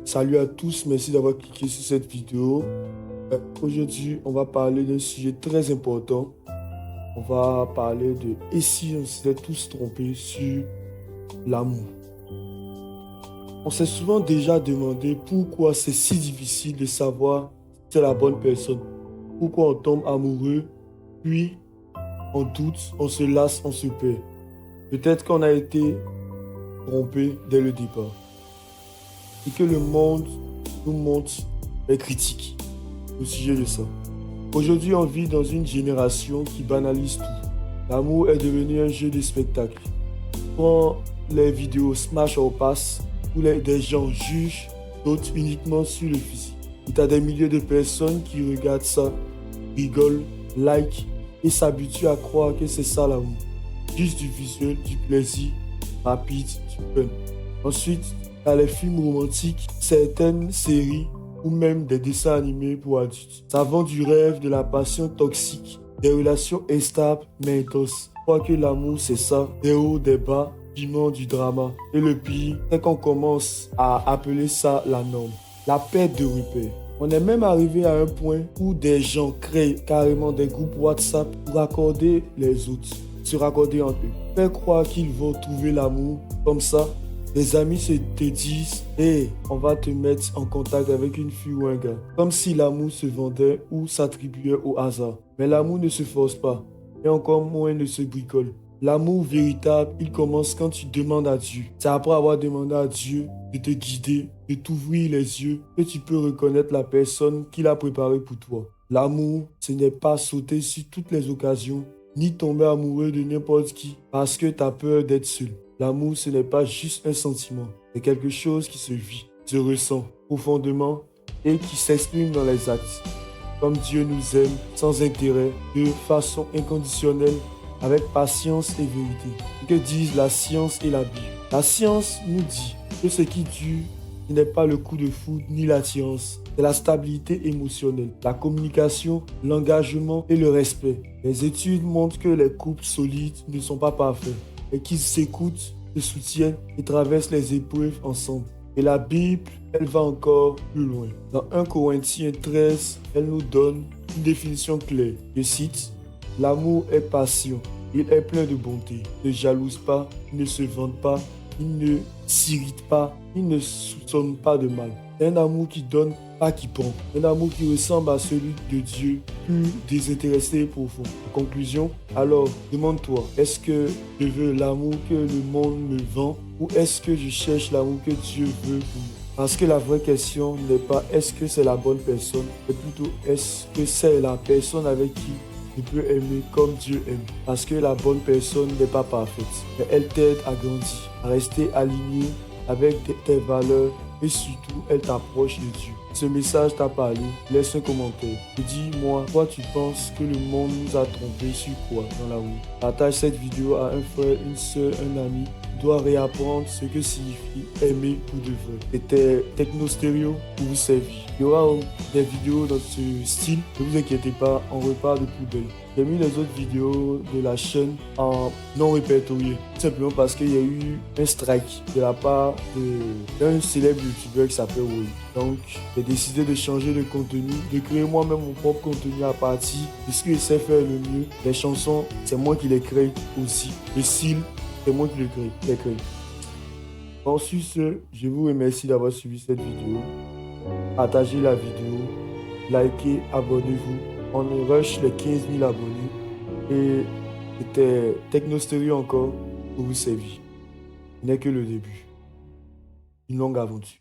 Salut à tous, merci d'avoir cliqué sur cette vidéo. Aujourd'hui, on va parler d'un sujet très important. On va parler de et si on s'était tous trompés sur l'amour. On s'est souvent déjà demandé pourquoi c'est si difficile de savoir si c'est la bonne personne. Pourquoi on tombe amoureux, puis on doute, on se lasse, on se perd. Peut-être qu'on a été trompé dès le départ. Et que le monde nous montre les critiques au sujet de ça. Aujourd'hui, on vit dans une génération qui banalise tout. L'amour est devenu un jeu de spectacle. Prends les vidéos smash or pass où des gens jugent d'autres uniquement sur le physique. Et tu as des milliers de personnes qui regardent ça, rigolent, like et s'habituent à croire que c'est ça l'amour. Juste du visuel, du plaisir, rapide, du fun. Ensuite, dans les films romantiques, certaines séries ou même des dessins animés pour adultes. Ça vend du rêve, de la passion toxique, des relations instables mais intenses. Je crois que l'amour c'est ça, des hauts, des bas, piment, du drama. Et le pire, c'est qu'on commence à appeler ça la norme. La perte de repères. On est même arrivé à un point où des gens créent carrément des groupes WhatsApp pour raccorder les autres, se raccorder entre eux. Faire croire qu'ils vont trouver l'amour comme ça. Les amis te disent hey, on va te mettre en contact avec une fille ou un gars. Comme si l'amour se vendait ou s'attribuait au hasard. Mais l'amour ne se force pas. Et encore moins ne se bricole. L'amour véritable, il commence quand tu demandes à Dieu. C'est après avoir demandé à Dieu de te guider, de t'ouvrir les yeux, que tu peux reconnaître la personne qu'il a préparée pour toi. L'amour, ce n'est pas sauter sur toutes les occasions, ni tomber amoureux de n'importe qui parce que tu as peur d'être seul. L'amour, ce n'est pas juste un sentiment, c'est quelque chose qui se vit, se ressent profondément et qui s'exprime dans les actes. Comme Dieu nous aime sans intérêt, de façon inconditionnelle, avec patience et vérité. Que disent la science et la Bible? La science nous dit que ce qui tue, ce n'est pas le coup de foudre ni l'attirance, c'est la stabilité émotionnelle, la communication, l'engagement et le respect. Les études montrent que les couples solides ne sont pas parfaits, et qu'ils s'écoutent, se soutiennent et traversent les épreuves ensemble. Et la Bible, elle va encore plus loin. Dans 1 Corinthiens 13, elle nous donne une définition claire. Je cite, « L'amour est passion, il est plein de bonté, il ne jalouse pas, il ne se vante pas, il ne s'irrite pas, il ne soupçonne pas de mal. » Un amour qui donne, pas qui prend. Un amour qui ressemble à celui de Dieu, plus désintéressé et profond. En conclusion, alors, demande-toi, est-ce que je veux l'amour que le monde me vend ou est-ce que je cherche l'amour que Dieu veut pour moi? Parce que la vraie question n'est pas est-ce que c'est la bonne personne, mais plutôt est-ce que c'est la personne avec qui je peux aimer comme Dieu aime. Parce que la bonne personne n'est pas parfaite, mais elle t'aide à grandir, à rester aligné avec tes valeurs et surtout, elle t'approche de Dieu. Ce message t'a parlé, laisse un commentaire. Et dis-moi, toi tu penses que le monde nous a trompés sur quoi dans la rue? Partage cette vidéo à un frère, une soeur, un ami qui doit réapprendre ce que signifie aimer pour de vrai. C'était Techno Stereo pour vous servir. Il y aura des vidéos dans ce style, ne vous inquiétez pas, on repart de plus belle. J'ai mis les autres vidéos de la chaîne en non répertorié. Tout simplement parce qu'il y a eu un strike de la part d'un célèbre youtubeur qui s'appelle Woy. Donc, j'ai décidé de changer de contenu, de créer moi-même mon propre contenu à partir de ce que je sais faire le mieux. Les chansons, c'est moi qui les crée aussi. Le style, c'est moi qui les crée. Bon, sur ce, je vous remercie d'avoir suivi cette vidéo. Partagez la vidéo, likez, abonnez-vous. On rush les 15 000 abonnés. Et c'était Techno Stereo encore pour vous servir. Ce n'est que le début. Une longue aventure.